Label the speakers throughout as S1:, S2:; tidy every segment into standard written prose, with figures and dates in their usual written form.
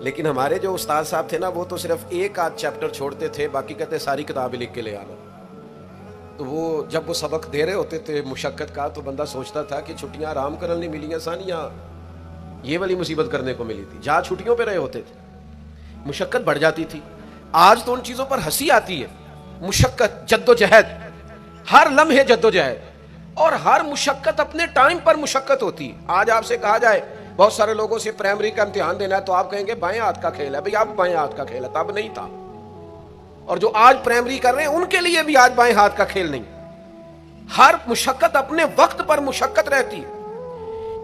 S1: لیکن ہمارے جو استاد صاحب تھے نا وہ تو صرف ایک آدھ چیپٹر چھوڑتے تھے, باقی کہتے ساری کتابیں لکھ کے لے آنا. تو وہ جب وہ سبق دے رہے ہوتے تھے مشقت کا, تو بندہ سوچتا تھا کہ چھٹیاں آرام کرنے نہیں ملی سان, یا یہ والی مصیبت کرنے کو ملی تھی. جہاں چھٹیوں پہ رہے ہوتے تھے مشقت بڑھ جاتی تھی. آج تو ان چیزوں پر ہنسی آتی ہے. مشقت, جد و جہد, ہر لمحے جد و جہد, اور ہر مشقت اپنے ٹائم پر مشقت ہوتی ہے. آج آپ سے کہا جائے بہت سارے لوگوں سے پرائمری کا امتحان دینا ہے تو آپ کہیں گے بائیں ہاتھ کا کھیل ہے. بھئی آپ بائیں ہاتھ کا کھیل ہے, تب نہیں تھا. اور جو آج پرائمری کر رہے ہیں ان کے لیے بھی آج بائیں ہاتھ کا کھیل نہیں. ہر مشقت اپنے وقت پر مشقت رہتی ہے.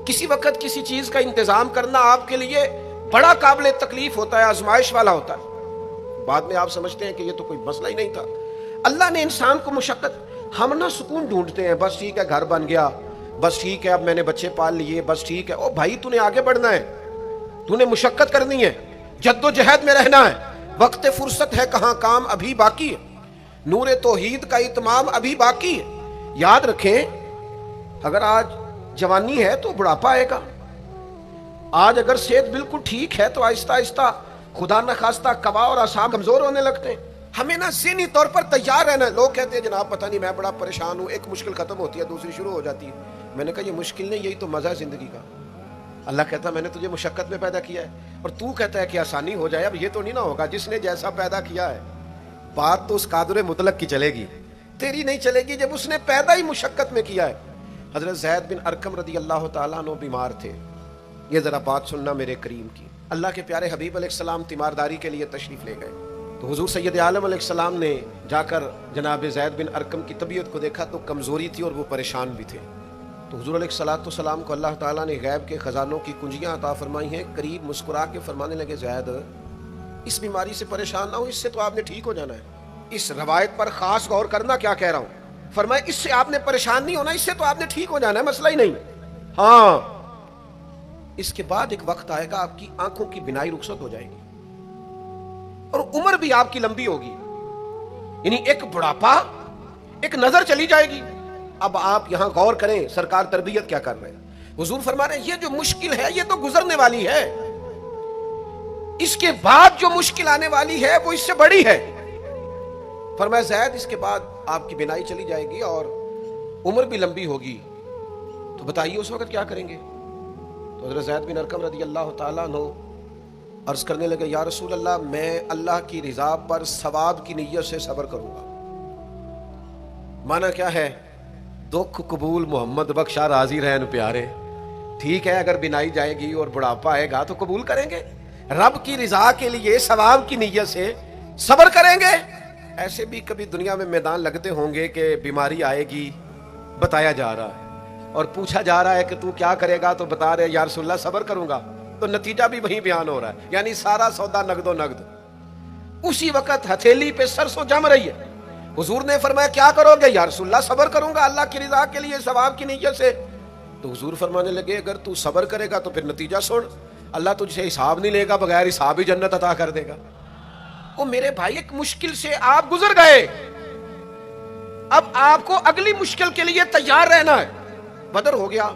S1: کسی وقت کسی چیز کا انتظام کرنا آپ کے لیے بڑا قابل تکلیف ہوتا ہے, آزمائش والا ہوتا ہے. بعد میں آپ سمجھتے ہیں کہ یہ تو کوئی مسئلہ ہی نہیں تھا. اللہ نے انسان کو مشقت, ہم نہ سکون ڈھونڈتے ہیں, بس ٹھیک ہے گھر بن گیا, بس ٹھیک ہے اب میں نے بچے پال لیے, بس ٹھیک ہے. او بھائی تو نے آگے بڑھنا ہے, تو نے مشقت کرنی ہے, جد و جہد میں رہنا ہے. وقت فرصت ہے کہاں, کام ابھی باقی ہے, نور توحید کا اتمام ابھی باقی ہے. یاد رکھیں اگر آج جوانی ہے تو بڑھاپا آئے گا. آج اگر صحت بالکل ٹھیک ہے تو آہستہ آہستہ خدا نخواستہ قوا اور اعصاب کمزور ہونے لگتے ہیں. ہمیں نا ذہنی طور پر تیار رہنا ہے. لوگ کہتے ہیں جناب پتہ نہیں میں بڑا پریشان ہوں, ایک مشکل ختم ہوتی ہے دوسری شروع ہو جاتی ہے. میں نے کہا یہ مشکل نہیں, یہی تو مزہ ہے زندگی کا. اللہ کہتا ہے میں نے تجھے مشقت میں پیدا کیا ہے, اور تو کہتا ہے کہ آسانی ہو جائے. اب یہ تو نہیں نہ ہوگا, جس نے جیسا پیدا کیا ہے بات تو اس قادر مطلق کی چلے گی, تیری نہیں چلے گی جب اس نے پیدا ہی مشقت میں کیا ہے. حضرت زید بن ارقم رضی اللہ تعالیٰ عنہ بیمار تھے. یہ ذرا بات سننا میرے کریم کی. اللہ کے پیارے حبیب علیہ السلام تیمارداری کے لیے تشریف لے گئے. تو حضور سید عالم علیہ السلام نے جا کر جناب زید بن ارقم کی طبیعت کو دیکھا تو کمزوری تھی اور وہ پریشان بھی تھے. تو حضور علیہ السلام کو اللہ تعالیٰ نے غیب کے خزانوں کی کنجیاں عطا فرمائی ہیں. قریب مسکرا کے فرمانے لگے زید اس بیماری سے پریشان نہ ہو, اس سے تو آپ نے ٹھیک ہو جانا ہے. اس روایت پر خاص غور کرنا کیا کہہ رہا ہوں. فرمایا اس سے آپ نے پریشان نہیں ہونا, اس سے تو آپ نے ٹھیک ہو جانا ہے, مسئلہ ہی نہیں. ہاں اس کے بعد ایک وقت آئے گا آپ کی آنکھوں کی بینائی رخصت ہو جائے گی اور عمر بھی آپ کی لمبی ہوگی. یعنی ایک بڑھاپا, ایک نظر چلی جائے گی. اب آپ یہاں غور کریں سرکار تربیت کیا کر رہے ہیں. حضور فرما رہے ہیں یہ جو مشکل ہے یہ تو گزرنے والی ہے, اس کے بعد جو مشکل آنے والی ہے وہ اس سے بڑی ہے. فرمایا زید اس کے بعد آپ کی بینائی چلی جائے گی اور عمر بھی لمبی ہوگی, تو بتائیے اس وقت کیا کریں گے. تو حضرت زید بن ارقم رضی اللہ تعالیٰ عنہ عرض کرنے لگے یا رسول اللہ میں اللہ کی رضا پر ثواب کی نیت سے صبر کروں گا. مانا کیا ہے, دکھ قبول محمد بخشا راضی رہن پیارے. ٹھیک ہے اگر بینائی جائے گی اور بڑھاپا آئے گا تو قبول کریں گے, رب کی رضا کے لیے ثواب کی نیت سے صبر کریں گے. ایسے بھی کبھی دنیا میں میدان لگتے ہوں گے کہ بیماری آئے گی, بتایا جا رہا ہے اور پوچھا جا رہا ہے کہ تو کیا کرے گا, تو بتا رہے یا رسول اللہ صبر کروں گا, تو نتیجہ بھی وہی بیان ہو رہا ہے. یعنی سارا سودا نقد و نقد. اسی وقت ہتھیلی پہ سرسوں جم رہی ہے. حضور نے فرمایا کیا کرو گے, یا رسول اللہ صبر کروں گا اللہ کی رضا کے لیے ثواب کی نیت سے. تو حضور فرمانے لگے اگر تو صبر کرے گا تو پھر نتیجہ سن, اللہ تجھ سے حساب نہیں لے گا, بغیر حساب ہی جنت عطا کر دے گا. او میرے بھائی ایک مشکل سے آپ گزر گئے, اب آپ کو اگلی مشکل کے لیے تیار رہنا ہے. بدر ہو گیا,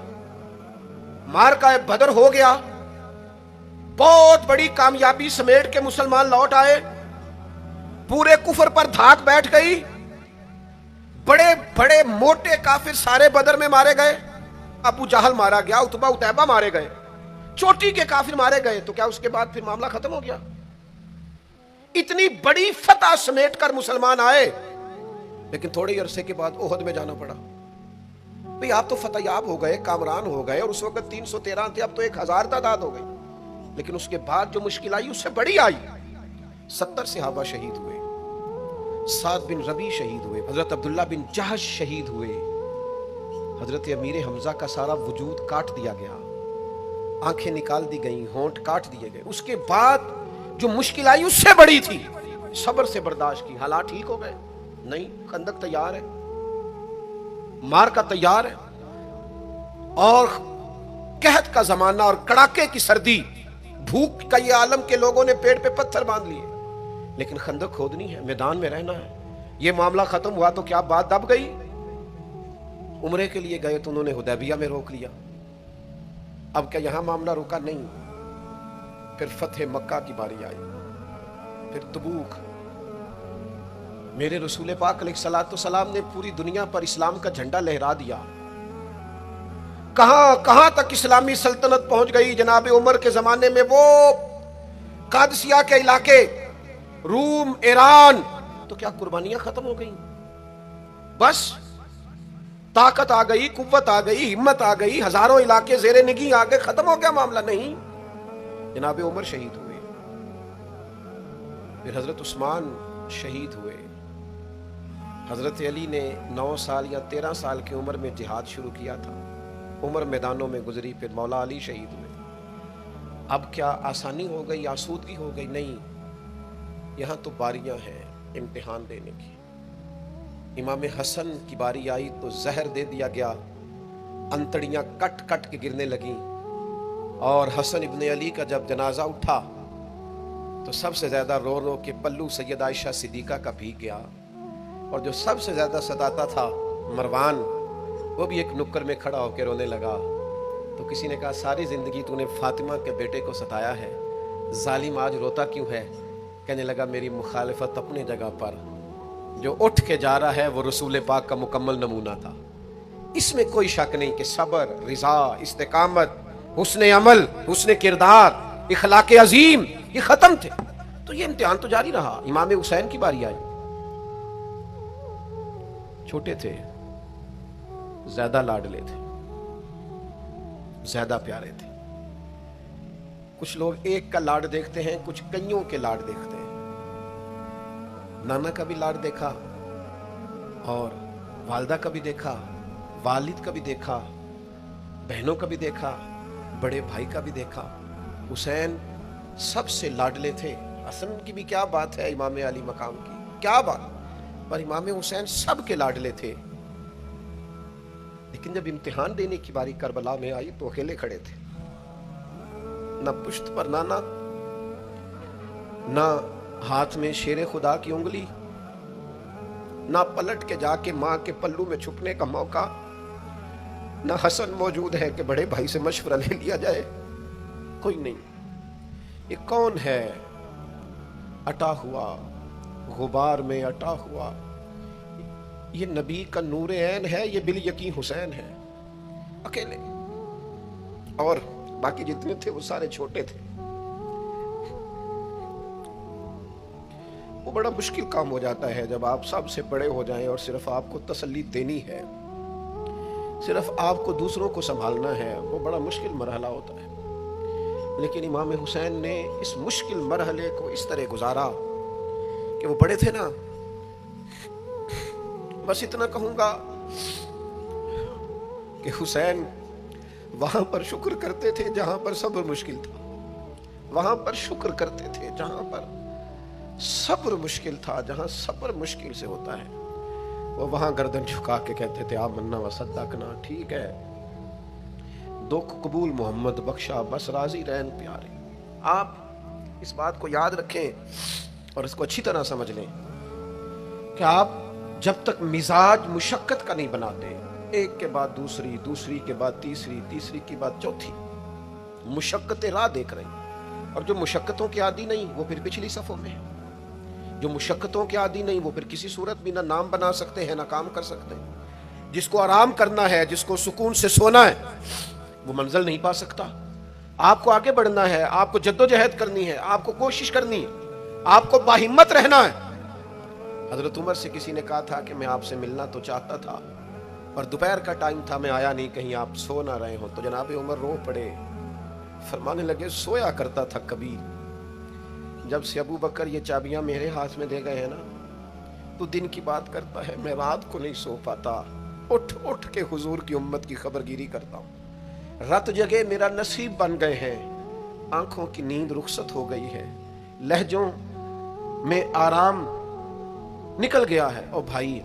S1: معرکہ بدر ہو گیا, بہت بڑی کامیابی سمیٹ کے مسلمان لوٹ آئے, پورے کفر پر دھاک بیٹھ گئی, بڑے بڑے موٹے کافر سارے بدر میں مارے گئے. ابو جہل مارا گیا, عتبہ عتیبہ مارے گئے, چوٹی کے کافر مارے گئے. تو کیا اس کے بعد پھر معاملہ ختم ہو گیا؟ اتنی بڑی فتح سمیٹ کر مسلمان آئے, لیکن تھوڑے عرصے کے بعد احد میں جانا پڑا. بھئی آپ تو فتح یاب ہو گئے, کامران ہو گئے, اور اس وقت 313 تھے, اب تو 1000 تعداد ہو گئی. لیکن اس کے بعد جو مشکل آئی اس سے بڑی آئی. 70 صحابہ شہید ہوئے, سعد بن ربیع شہید ہوئے, حضرت عبداللہ بن جہش شہید ہوئے, حضرت امیر حمزہ کا سارا وجود کاٹ دیا گیا, آنکھیں نکال دی گئیں, ہونٹ کاٹ دیے گئے. اس کے بعد جو مشکل آئی اس سے بڑی تھی, صبر سے برداشت کی. حالات ٹھیک ہو گئے نہیں, خندق تیار ہے, مارکا تیار ہے, اور قحط کا زمانہ اور کڑاکے کی سردی, بھوک کا یہ عالم کے لوگوں نے پیٹ پہ پتھر باندھ لیے, لیکن خندق کھودنی ہے, میدان میں رہنا ہے. یہ معاملہ ختم ہوا تو کیا بات دب گئی؟ عمرے کے لیے گئے تو انہوں نے حدیبیہ میں روک لیا. اب کیا یہاں معاملہ رکا؟ نہیں, پھر فتح مکہ کی باری آئی، پھر تبوک۔ میرے رسول پاک علیہ الصلوۃ والسلام نے پوری دنیا پر اسلام کا جھنڈا لہرا دیا۔ کہاں کہاں تک اسلامی سلطنت پہنچ گئی جناب عمر کے زمانے میں، وہ قادسیہ کے علاقے، روم، ایران، تو کیا قربانیاں ختم ہو گئیں؟ بس طاقت آ گئی، قوت آ گئی، ہمت آ گئی، ہزاروں علاقے زیر نگی آ گئے، ختم ہو گیا معاملہ؟ نہیں، جناب عمر شہید ہوئے، پھر حضرت عثمان شہید ہوئے، حضرت علی نے 9 سال یا 13 سال کی عمر میں جہاد شروع کیا تھا، عمر میدانوں میں گزری، پھر مولا علی شہید ہوئے۔ اب کیا آسانی ہو گئی، آسودگی ہو گئی؟ نہیں، یہاں تو باریاں ہیں امتحان دینے کی۔ امام حسن کی باری آئی تو زہر دے دیا گیا، انتڑیاں کٹ کٹ کے گرنے لگیں، اور حسن ابن علی کا جب جنازہ اٹھا تو سب سے زیادہ رو رو کے پلو سید عائشہ صدیقہ کا بھیگ گیا، اور جو سب سے زیادہ ستاتا تھا مروان، وہ بھی ایک نکر میں کھڑا ہو کے رونے لگا۔ تو کسی نے کہا ساری زندگی تو نے فاطمہ کے بیٹے کو ستایا ہے، ظالم آج روتا کیوں ہے؟ کہنے لگا میری مخالفت اپنے جگہ پر، جو اٹھ کے جا رہا ہے وہ رسول پاک کا مکمل نمونہ تھا۔ اس میں کوئی شک نہیں کہ صبر، رضا، استقامت، حسن عمل، حسن کردار، اخلاق عظیم یہ ختم تھے، تو یہ امتحان تو جاری رہا۔ امام حسین کی باری آئی، چھوٹے تھے، زیادہ لاڈلے تھے، زیادہ پیارے تھے۔ کچھ لوگ ایک کا لاڈ دیکھتے ہیں، کچھ کئیوں کے لاڈ دیکھتے ہیں۔ نانا کا بھی لاڈ دیکھا، اور والدہ کا بھی دیکھا، والد کا بھی دیکھا، بہنوں کا بھی دیکھا، بڑے بھائی کا بھی دیکھا۔ حسین سب سے لاڈلے تھے۔ حسن کی بھی کیا بات ہے، امام علی مقام کی کیا بات، پر امام حسین سب کے لاڈلے تھے۔ لیکن جب امتحان دینے کی باری کربلا میں آئی تو اکیلے کھڑے تھے، نہ پشت پر نانا، نہ ہاتھ میں شیر خدا کی انگلی، نہ پلٹ کے جا کے ماں کے پلو میں چھپنے کا موقع، نہ حسن موجود ہے کہ بڑے بھائی سے مشورہ لے لیا جائے، کوئی نہیں۔ یہ کون ہے اٹا ہوا، غبار میں اٹا ہوا؟ یہ نبی کا نور عین ہے، یہ بالیقین حسین ہے، اکیلے، اور باقی جتنے تھے وہ سارے چھوٹے تھے۔ وہ بڑا مشکل کام ہو جاتا ہے جب آپ سب سے بڑے ہو جائیں اور صرف آپ کو تسلی دینی ہے، صرف آپ کو دوسروں کو سنبھالنا ہے، وہ بڑا مشکل مرحلہ ہوتا ہے۔ لیکن امام حسین نے اس مشکل مرحلے کو اس طرح گزارا کہ وہ بڑے تھے نا، بس اتنا کہوں گا کہ حسین وہاں پر شکر کرتے تھے جہاں پر صبر مشکل تھا، وہاں پر شکر کرتے تھے جہاں پر صبر مشکل تھا۔ جہاں صبر مشکل سے ہوتا ہے وہ وہاں گردن جھکا کے کہتے تھے آمنا و صدقنا، ٹھیک ہے، دکھ قبول محمد بخشا، بس راضی رہن پیارے۔ آپ اس بات کو یاد رکھیں اور اس کو اچھی طرح سمجھ لیں کہ آپ جب تک مزاج مشقت کا نہیں بناتے، ایک کے بعد دوسری، دوسری کے بعد تیسری، تیسری کے بعد چوتھی مشقتیں راہ دیکھ رہی، اور جو مشقتوں کے عادی نہیں وہ پھر پچھلی صفوں میں ہے، جو مشقتوں کے عادی نہیں وہ پھر کسی صورت بھی نہ نام بنا سکتے ہیں نہ کام کر سکتے ہیں۔ جس کو آرام کرنا ہے، جس کو سکون سے سونا ہے، وہ منزل نہیں پا سکتا۔ آپ کو آگے بڑھنا ہے، آپ کو جدوجہد کرنی ہے، آپ کو کوشش کرنی ہے، آپ کو باہمت رہنا ہے۔ حضرت عمر سے کسی نے کہا تھا کہ میں آپ سے ملنا تو چاہتا تھا، اور دوپہر کا ٹائم تھا، میں آیا نہیں، کہیں آپ سو نہ رہے ہوں۔ تو جناب عمر رو پڑے، فرمانے لگے سویا کرتا تھا کبھی، جب سے ابو بکر یہ چابیاں میرے ہاتھ میں دے گئے ہیں نا، تو دن کی بات کرتا ہے، میں رات کو نہیں سو پاتا، اٹھ اٹھ کے حضور کی امت کی خبرگیری کرتا ہوں۔ رت جگہ میرا نصیب بن گئے ہیں، آنکھوں کی نیند رخصت ہو گئی ہے، لہجوں میں آرام نکل گیا ہے۔ اور بھائی،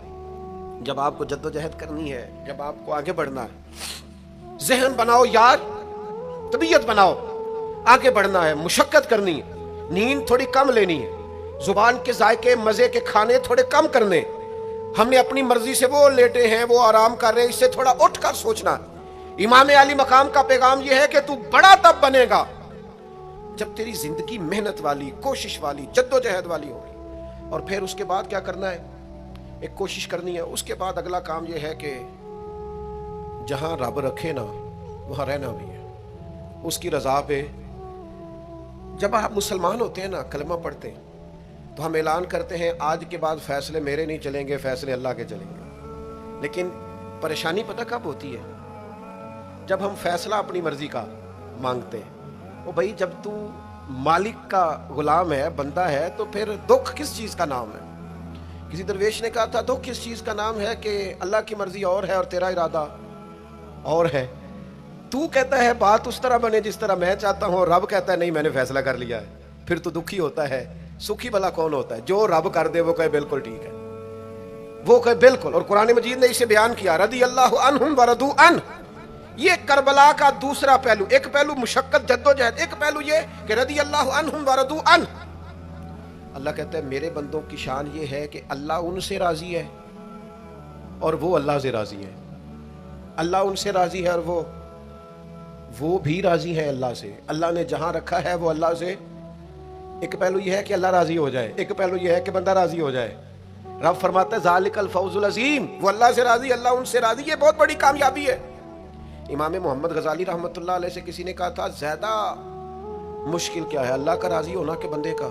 S1: جب آپ کو جدوجہد کرنی ہے، جب آپ کو آگے بڑھنا ہے، ذہن بناؤ یار، طبیعت بناؤ، آگے بڑھنا ہے، مشقت کرنی ہے، نیند تھوڑی کم لینی ہے، زبان کے ذائقے مزے کے کھانے تھوڑے کم کرنے۔ ہم نے اپنی مرضی سے وہ لیٹے ہیں، وہ آرام کر رہے ہیں، اس سے تھوڑا اٹھ کر سوچنا۔ امام علی مقام کا پیغام یہ ہے کہ تو بڑا تب بنے گا جب تیری زندگی محنت والی، کوشش والی، جدوجہد والی ہوگی، اور پھر اس کے بعد کیا کرنا ہے؟ ایک کوشش کرنی ہے۔ اس کے بعد اگلا کام یہ ہے کہ جہاں رب رکھے نا وہاں رہنا بھی ہے، اس کی رضا پہ۔ جب آپ مسلمان ہوتے ہیں نا، کلمہ پڑھتے ہیں، تو ہم اعلان کرتے ہیں آج کے بعد فیصلے میرے نہیں چلیں گے، فیصلے اللہ کے چلیں گے۔ لیکن پریشانی پتہ کب ہوتی ہے؟ جب ہم فیصلہ اپنی مرضی کا مانگتے ہیں۔ وہ بھائی جب تو مالک کا غلام ہے، بندہ ہے، تو پھر دکھ کس چیز کا نام ہے؟ کسی درویش نے کہا تھا دکھ کس چیز کا نام ہے کہ اللہ کی مرضی اور ہے اور تیرا ارادہ اور ہے۔ تو کہتا ہے بات اس طرح بنے جس طرح میں چاہتا ہوں، رب کہتا ہے نہیں میں نے فیصلہ کر لیا ہے، پھر تو دکھی ہوتا ہے۔ سکھی بھلا کون ہوتا ہے؟ جو رب کر دے وہ کہے بالکل ٹھیک ہے، وہ کہے بالکل۔ اور قرآن مجید نے اسے بیان کیا، رضی اللہ عنہم ورضوا عنہ۔ یہ کربلا کا دوسرا پہلو، ایک پہلو مشقت جدوجہد، ایک پہلو یہ کہ رضی اللہ عنہم ورضوا عنہ۔ اللہ کہتا ہے میرے بندوں کی شان یہ ہے کہ اللہ ان سے راضی ہے اور وہ اللہ سے راضی ہے۔ اللہ ان سے راضی ہے اور وہ بھی راضی ہے اللہ سے۔ اللہ نے جہاں رکھا ہے وہ اللہ سے، ایک پہلو یہ ہے کہ اللہ راضی ہو جائے، ایک پہلو یہ ہے کہ بندہ راضی ہو جائے۔ رب فرماتا ہے ذالک الفوز العظیم، وہ اللہ سے راضی، اللہ ان سے راضی، یہ بہت بڑی کامیابی ہے۔ امام محمد غزالی رحمۃ اللہ علیہ سے کسی نے کہا تھا زیادہ مشکل کیا ہے، اللہ کا راضی ہونا کہ بندے کا؟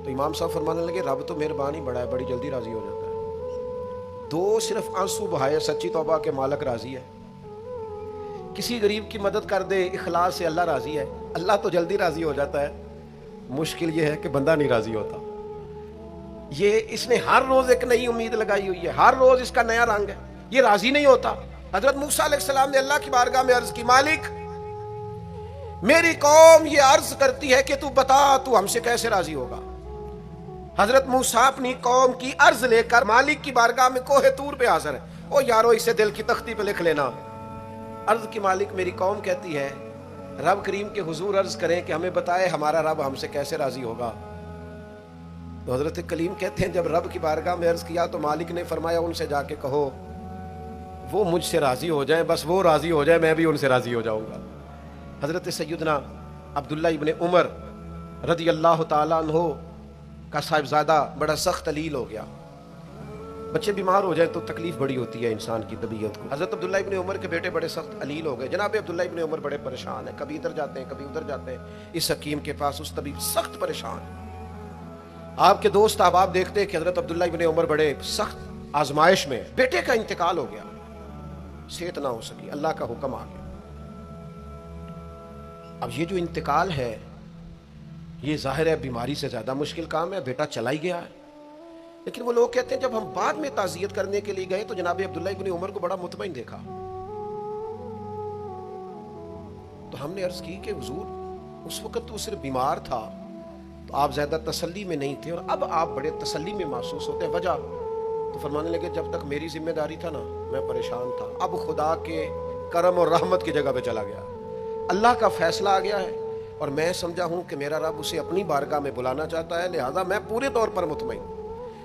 S1: تو امام صاحب فرمانے لگے رب تو مہربان ہی بڑا ہے، بڑی جلدی راضی ہو جاتا ہے۔ دو صرف آنسو بہائے، سچی توبہ کے مالک راضی ہے۔ کسی غریب کی مدد کر دے اخلاص سے، اللہ راضی ہے۔ اللہ تو جلدی راضی ہو جاتا ہے، مشکل یہ ہے کہ بندہ نہیں راضی ہوتا۔ یہ اس نے ہر روز ایک نئی امید لگائی ہوئی ہے، ہر روز اس کا نیا رنگ ہے، یہ راضی نہیں ہوتا۔ حضرت موسیٰ علیہ السلام نے اللہ کی بارگاہ میں عرض کی، مالک میری قوم یہ عرض کرتی ہے کہ تو بتا تو ہم سے کیسے راضی ہوگا۔ حضرت موسیٰ اپنی قوم کی عرض لے کر مالک کی بارگاہ میں کوہ طور پہ حاضر ہے۔ او یارو اسے دل کی تختی پہ لکھ لینا۔ عرض کی مالک میری قوم کہتی ہے رب کریم کے حضور عرض کریں کہ ہمیں بتائے ہمارا رب ہم سے کیسے راضی ہوگا۔ تو حضرت کلیم کہتے ہیں جب رب کی بارگاہ میں عرض کیا تو مالک نے فرمایا ان سے جا کے کہو وہ مجھ سے راضی ہو جائیں، بس وہ راضی ہو جائے میں بھی ان سے راضی ہو جاؤں گا۔ حضرت سیدنا عبداللہ ابن عمر رضی اللہ تعالیٰ عنہ کا صاحبزادہ بڑا سخت علیل ہو گیا۔ بچے بیمار ہو جائیں تو تکلیف بڑی ہوتی ہے انسان کی طبیعت کو۔ حضرت عبداللہ ابن عمر کے بیٹے بڑے سخت علیل ہو گئے۔ جناب عبداللہ ابن عمر بڑے پریشان ہیں، کبھی ادھر جاتے ہیں کبھی ادھر جاتے ہیں، اس حکیم کے پاس اس طبیب سخت پریشان ہیں۔ آپ کے دوست احباب دیکھتے ہیں کہ حضرت عبداللہ ابن عمر بڑے سخت آزمائش میں، بیٹے کا انتقال ہو گیا، صحت نہ ہو سکی، اللہ کا حکم آ گیا۔ اب یہ جو انتقال ہے یہ ظاہر ہے بیماری سے زیادہ مشکل کام ہے، بیٹا چلا ہی گیا ہے۔ لیکن وہ لوگ کہتے ہیں جب ہم بعد میں تعزیت کرنے کے لیے گئے تو جناب عبداللہ ابن عمر کو بڑا مطمئن دیکھا۔ تو ہم نے عرض کی کہ حضور اس وقت تو صرف بیمار تھا تو آپ زیادہ تسلی میں نہیں تھے اور اب آپ بڑے تسلی میں محسوس ہوتے ہیں، وجہ؟ تو فرمانے لگے جب تک میری ذمہ داری تھا نا میں پریشان تھا، اب خدا کے کرم اور رحمت کی جگہ پہ چلا گیا، اللہ کا فیصلہ آ گیا ہے اور میں سمجھا ہوں کہ میرا رب اسے اپنی بارگاہ میں بلانا چاہتا ہے، لہذا میں پورے طور پر مطمئن ہوں۔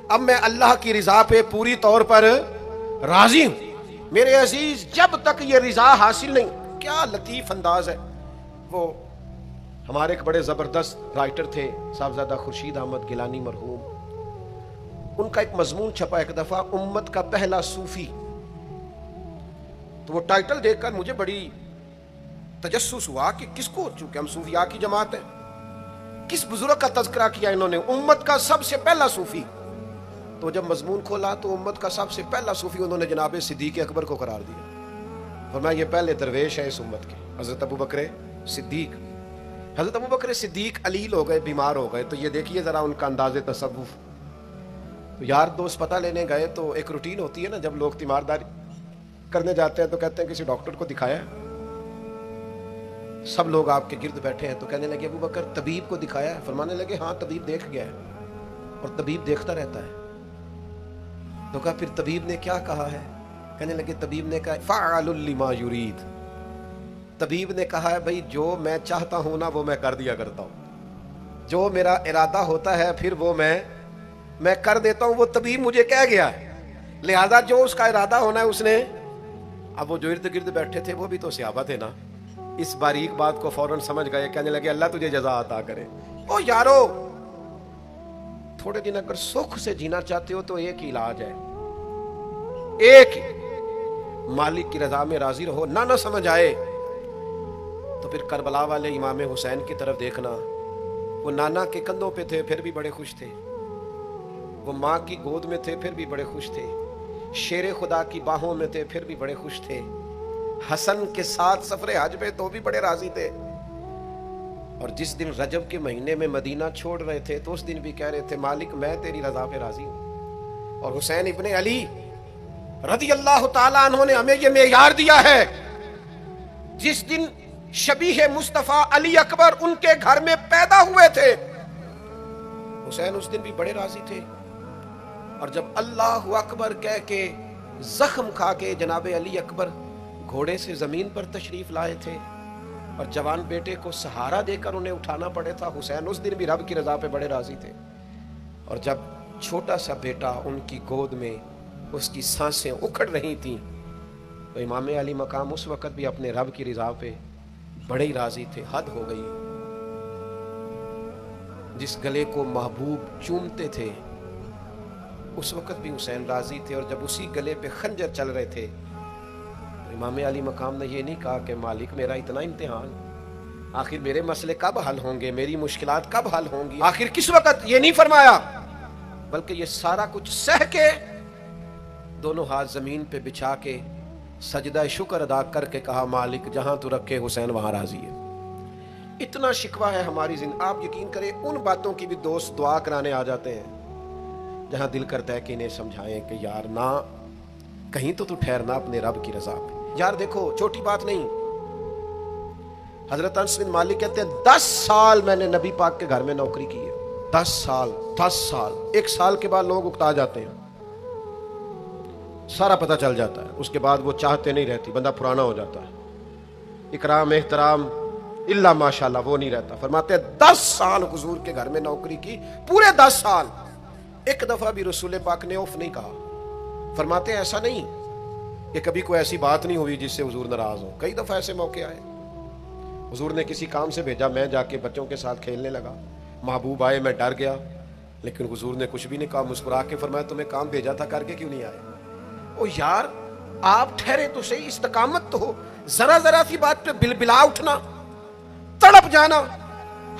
S1: اب میں اللہ کی رضا پہ پوری طور پر راضی ہوں۔ میرے عزیز جب تک یہ رضا حاصل نہیں، کیا لطیف انداز ہے۔ وہ ہمارے ایک بڑے زبردست رائٹر تھے صاحبزادہ خورشید احمد گیلانی مرحوم، ان کا ایک مضمون چھپا ایک دفعہ، امت کا پہلا صوفی۔ تو وہ ٹائٹل دیکھ کر مجھے بڑی تجسس ہوا کہ کس کو، چونکہ ہم صوفیاء کی جماعت ہیں، کس بزرگ کا تذکرہ کیا انہوں نے، امت کا سب سے پہلا صوفی۔ تو جب مضمون کھولا تو امت کا سب سے پہلا صوفی انہوں نے جناب صدیق اکبر کو قرار دیا، فرمایا یہ پہلے درویش ہے اس امت کے، حضرت ابو بکر صدیق۔ حضرت ابو بکر صدیق علیل ہو گئے، بیمار ہو گئے، تو یہ دیکھیے ذرا ان کا انداز تصوف۔ تو یار دوست پتہ لینے گئے تو ایک روٹین ہوتی ہے نا، جب لوگ تیمارداری کرنے جاتے ہیں تو کہتے ہیں کسی ڈاکٹر کو دکھایا، سب لوگ آپ کے گرد بیٹھے ہیں، تو کہنے لگے ابو بکر طبیب کو دکھایا ہے؟ فرمانے لگے ہاں طبیب دیکھ گیا ہے اور طبیب دیکھتا رہتا ہے۔ تو کہا پھر طبیب نے کیا کہا ہے؟ کہنے لگے طبیب نے کہا فعال لما یرید، طبیب نے کہا ہے بھائی جو میں چاہتا ہوں نا وہ میں کر دیا کرتا ہوں، جو میرا ارادہ ہوتا ہے پھر وہ میں کر دیتا ہوں، وہ طبیب مجھے کہہ گیا ہے، لہذا جو اس کا ارادہ ہونا ہے اس نے۔ اب وہ جو ارد گرد بیٹھے تھے وہ بھی تو صحابہ تھے نا، اس باریک بات کو فوراً سمجھ گئے, کہنے لگے اللہ تجھے جزا عطا کرے. او یارو, تھوڑے دن اگر سکھ سے جینا چاہتے ہو تو ایک ہی علاج ہے, ایک ہی, مالک کی رضا میں راضی رہو. نہ سمجھ آئے تو پھر کربلا والے امام حسین کی طرف دیکھنا. وہ نانا کے کندھوں پہ تھے پھر بھی بڑے خوش تھے, وہ ماں کی گود میں تھے پھر بھی بڑے خوش تھے, شیر خدا کی باہوں میں تھے پھر بھی بڑے خوش تھے, حسن کے ساتھ سفر حج پہ تو بھی بڑے راضی تھے. اور جس دن رجب کے مہینے میں مدینہ چھوڑ رہے تھے تو اس دن بھی کہہ رہے تھے مالک میں تیری رضا پہ راضی ہوں. اور حسین ابن علی رضی اللہ تعالیٰ عنہ نے ہمیں یہ معیار دیا ہے, جس دن شبیہ مصطفیٰ علی اکبر ان کے گھر میں پیدا ہوئے تھے, حسین اس دن بھی بڑے راضی تھے. اور جب اللہ اکبر کہہ کے زخم کھا کے جناب علی اکبر گھوڑے سے زمین پر تشریف لائے تھے اور جوان بیٹے کو سہارا دے کر انہیں اٹھانا پڑے تھا, حسین اس دن بھی رب کی رضا پہ بڑے راضی تھے. اور جب چھوٹا سا بیٹا ان کی گود میں اس کی سانسیں اکھڑ رہی تھیں تو امام علی مقام اس وقت بھی اپنے رب کی رضا پہ بڑے ہی راضی تھے. حد ہو گئی, جس گلے کو محبوب چومتے تھے اس وقت بھی حسین راضی تھے. اور جب اسی گلے پہ خنجر چل رہے تھے تو امام علی مقام نے یہ نہیں کہا کہ مالک میرا اتنا امتحان, آخر میرے مسئلے کب حل ہوں گے, میری مشکلات کب حل ہوں گی, آخر کس وقت, یہ نہیں فرمایا, بلکہ یہ سارا کچھ سہ کے دونوں ہاتھ زمین پہ بچھا کے سجدہ شکر ادا کر کے کہا مالک جہاں تو رکھے حسین وہاں راضی ہے. اتنا شکوہ ہے ہماری زندگی, آپ یقین کریں ان باتوں کی بھی دوست دعا کرانے آ جاتے ہیں جہاں دل کرتا ہے کہ انہیں سمجھائیں کہ یار نہ کہیں تو ٹھہرنا اپنے رب کی رضا پہ. یار دیکھو چھوٹی بات نہیں, حضرت انس بن مالک کہتے ہیں 10 سال میں نے نبی پاک کے گھر میں نوکری کی ہے. 10 سال, ایک سال کے بعد لوگ اکتا جاتے ہیں, سارا پتہ چل جاتا ہے, اس کے بعد وہ چاہتے نہیں رہتی, بندہ پرانا ہو جاتا ہے, اکرام احترام اللہ ماشاءاللہ وہ نہیں رہتا. فرماتے ہیں 10 سال حضور کے گھر میں نوکری کی, پورے 10 سال ایک دفعہ بھی رسول پاک نے اوف نہیں کہا. فرماتے ہیں ایسا نہیں کہ کبھی کوئی ایسی بات نہیں ہوئی جس سے حضور ناراض ہو, کئی دفعہ ایسے موقع آئے حضور نے کسی کام سے بھیجا, میں جا کے بچوں کے ساتھ کھیلنے لگا, محبوب آئے, میں ڈر گیا, لیکن حضور نے کچھ بھی نہیں کہا, مسکرا کے فرمایا تمہیں کام بھیجا تھا کر کے کیوں نہیں آئے. او یار آپ ٹھہرے تو صحیح, استقامت تو ہو, ذرا سی بات پہ بلبلا اٹھنا, تڑپ جانا,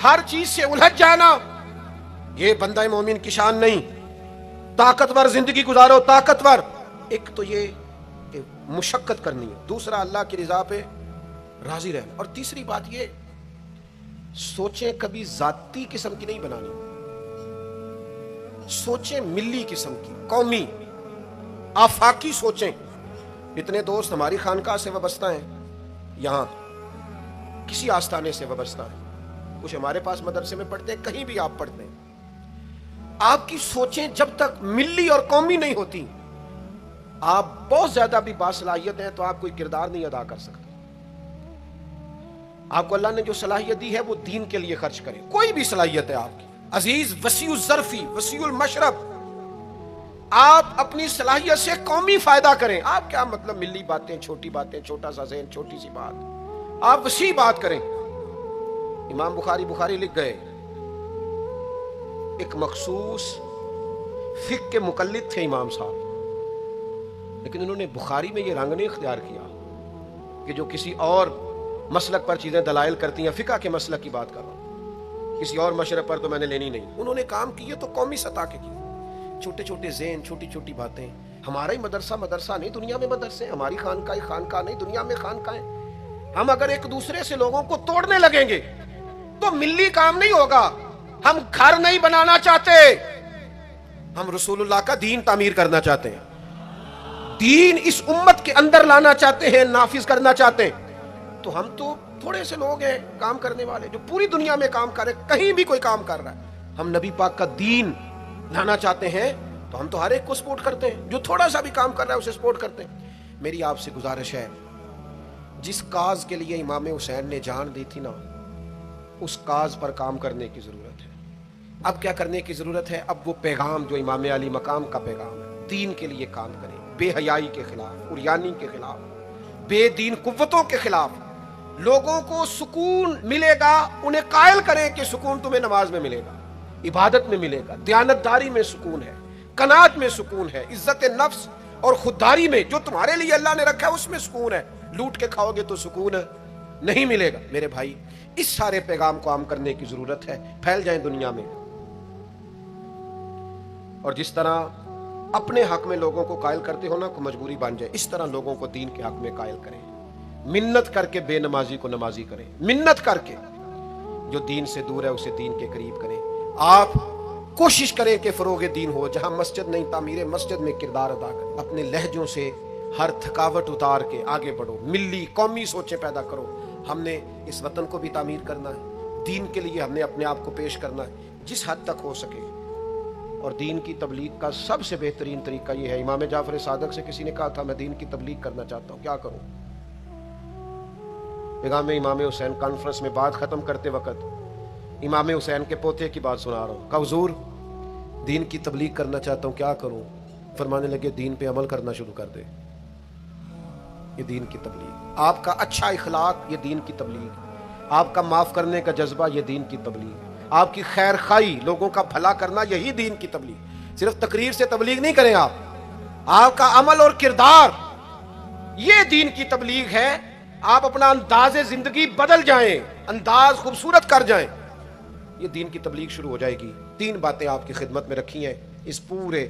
S1: ہر چیز سے الجھ جانا, یہ بندہ مومن کی شان نہیں. طاقتور زندگی گزارو, طاقتور. ایک تو یہ کہ مشقت کرنی ہے, دوسرا اللہ کی رضا پہ راضی رہنا, اور تیسری بات یہ سوچیں کبھی ذاتی قسم کی نہیں بنانی, سوچیں ملی قسم کی, قومی آفاقی سوچیں. اتنے دوست ہماری خانقاہ سے وابستہ ہیں, یہاں کسی آستانے سے وابستہ ہیں, کچھ ہمارے پاس مدرسے میں پڑھتے ہیں, کہیں بھی آپ پڑھتے ہیں. آپ کی سوچیں جب تک ملی اور قومی نہیں ہوتی, آپ بہت زیادہ بھی باصلاحیت ہیں تو آپ کوئی کردار نہیں ادا کر سکتے. آپ کو اللہ نے جو صلاحیت دی ہے وہ دین کے لیے خرچ کریں, کوئی بھی صلاحیت ہے آپ کی, عزیز وسیع الظرفی وسیع المشرب, آپ اپنی صلاحیت سے قومی فائدہ کریں. آپ کیا مطلب ملی باتیں, چھوٹی باتیں, چھوٹا سا ذہن, چھوٹی سی بات, آپ وسیع بات کریں. امام بخاری لکھ گئے, ایک مخصوص فقہ کے مقلد تھے امام صاحب, لیکن انہوں نے بخاری میں یہ رنگ نہیں اختیار کیا کہ جو کسی اور مسلک پر چیزیں دلائل کرتی ہیں, فقہ کے مسلک کی بات کر رہا ہوں, کسی اور مشرب پر تو میں نے لینی نہیں. انہوں نے کام کیے تو قومی سطح کے کیے, چھوٹے چھوٹے ذہن, چھوٹی چھوٹی باتیں. ہمارا ہی مدرسہ نہیں, دنیا میں مدرسے, ہماری خانقاہ نہیں, دنیا میں خانقاہیں. ہم اگر ایک دوسرے سے لوگوں کو توڑنے لگیں گے تو ملی کام نہیں ہوگا. ہم گھر نہیں بنانا چاہتے, ہم رسول اللہ کا دین تعمیر کرنا چاہتے ہیں, دین اس امت کے اندر لانا چاہتے ہیں, نافذ کرنا چاہتے ہیں. تو ہم تو تھوڑے سے لوگ ہیں کام کرنے والے جو پوری دنیا میں کام کر رہے, کہیں بھی کوئی کام کر رہا ہے. ہم نبی پاک کا دین لانا چاہتے ہیں تو ہم تو ہر ایک کو سپورٹ کرتے ہیں, جو تھوڑا سا بھی کام کر رہا ہے اسے سپورٹ کرتے ہیں. میری آپ سے گزارش ہے, جس کاز کے لیے امام حسین نے جان دی تھی نا, اس کاز پر کام کرنے کی ضرورت ہے. اب کیا کرنے کی ضرورت ہے؟ اب وہ پیغام جو امام علی مقام کا پیغام ہے, دین کے لیے کام کریں, بے حیائی کے خلاف, عریانی کے خلاف, بے دین قوتوں کے خلاف, لوگوں کو سکون ملے گا، انہیں قائل کریں کہ سکون تمہیں نماز میں ملے گا، عبادت میں ملے گا، دیانتداری میں سکون ہے، قناعت میں سکون ہے، عزت نفس اور خودداری میں جو تمہارے لیے اللہ نے رکھا ہے اس میں سکون ہے۔ لوٹ کے کھاؤ گے تو سکون نہیں ملے گا۔ میرے بھائی، اس سارے پیغام کو عام کرنے کی ضرورت ہے، پھیل جائیں دنیا میں، اور جس طرح اپنے حق میں لوگوں کو قائل کرتے ہو نا، کو مجبوری بن جائے، اس طرح لوگوں کو دین کے حق میں قائل کریں۔ منت کر کے بے نمازی کو نمازی کریں، منت کر کے جو دین سے دور ہے اسے دین کے قریب کریں۔ آپ کوشش کریں کہ فروغ دین ہو، جہاں مسجد نہیں تعمیر مسجد میں کردار ادا کریں۔ اپنے لہجوں سے ہر تھکاوٹ اتار کے آگے بڑھو، ملی قومی سوچیں پیدا کرو۔ ہم نے اس وطن کو بھی تعمیر کرنا ہے، دین کے لیے ہم نے اپنے آپ کو پیش کرنا ہے جس حد تک ہو سکے۔ اور دین کی تبلیغ کا سب سے بہترین طریقہ یہ ہے، امام جعفر صادق سے کسی نے کہا تھا میں دین کی تبلیغ کرنا چاہتا ہوں، کیا کروں؟ پیغام امام حسین کانفرنس میں بات ختم کرتے وقت امام حسین کے پوتے کی بات سنا رہا ہوں، کہا حضور دین کی تبلیغ کرنا چاہتا ہوں، کیا کروں؟ فرمانے لگے دین پہ عمل کرنا شروع کر دے، یہ دین کی تبلیغ۔ آپ کا اچھا اخلاق یہ دین کی تبلیغ، آپ کا معاف کرنے کا جذبہ یہ دین کی تبلیغ، آپ کی خیر خواہی، لوگوں کا بھلا کرنا، یہی دین کی تبلیغ۔ صرف تقریر سے تبلیغ نہیں کریں آپ کا عمل اور کردار یہ دین کی تبلیغ ہے۔ آپ اپنا انداز زندگی بدل جائیں، انداز خوبصورت کر جائیں، یہ دین کی تبلیغ شروع ہو جائے گی۔ 3 باتیں آپ کی خدمت میں رکھی ہیں اس پورے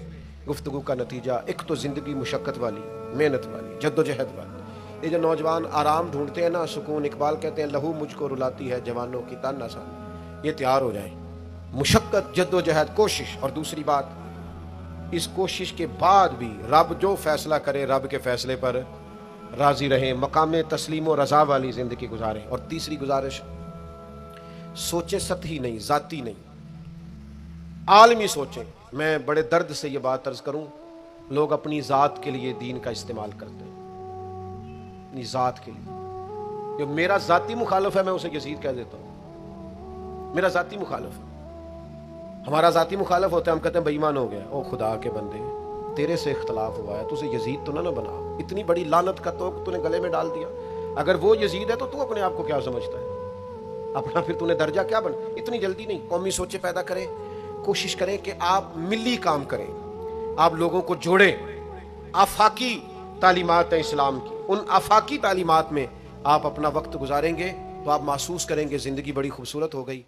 S1: گفتگو کا نتیجہ۔ ایک تو زندگی مشقت والی، محنت والی، جد و جہد والی۔ یہ جو نوجوان آرام ڈھونڈتے ہیں نا، سکون، اقبال کہتے ہیں لہو مجھ کو رلاتی ہے جوانوں کی تن آسان، یہ تیار ہو جائیں، مشقت، جد و جہد، کوشش۔ اور دوسری بات، اس کوشش کے بعد بھی رب جو فیصلہ کرے رب کے فیصلے پر راضی رہیں، مقام تسلیم و رضا والی زندگی گزاریں۔ اور تیسری گزارش، سوچیں سطحی نہیں، ذاتی نہیں، عالمی سوچیں۔ میں بڑے درد سے یہ بات عرض کروں، لوگ اپنی ذات کے لیے دین کا استعمال کرتے ہیں، اپنی ذات کے لیے۔ جو میرا ذاتی مخالف ہے میں اسے یزید کہہ دیتا ہوں، میرا ذاتی مخالف ہے۔ ہمارا ذاتی مخالف ہوتا ہے، ہم کہتے ہیں بے ایمان ہو گیا۔ او خدا کے بندے، تیرے سے اختلاف ہوا ہے، تو اسے یزید تو نہ بنا، اتنی بڑی لعنت کا توق تو نے گلے میں ڈال دیا۔ اگر وہ یزید ہے تو تو اپنے آپ کو کیا سمجھتا ہے؟ اپنا پھر تو نے درجہ کیا بن؟ اتنی جلدی نہیں، قومی سوچیں پیدا کریں، کوشش کریں کہ آپ ملی کام کریں، آپ لوگوں کو جوڑیں۔ آفاقی تعلیمات ہیں اسلام کی، ان آفاقی تعلیمات میں آپ اپنا وقت گزاریں گے تو آپ محسوس کریں گے زندگی بڑی خوبصورت ہو گئی۔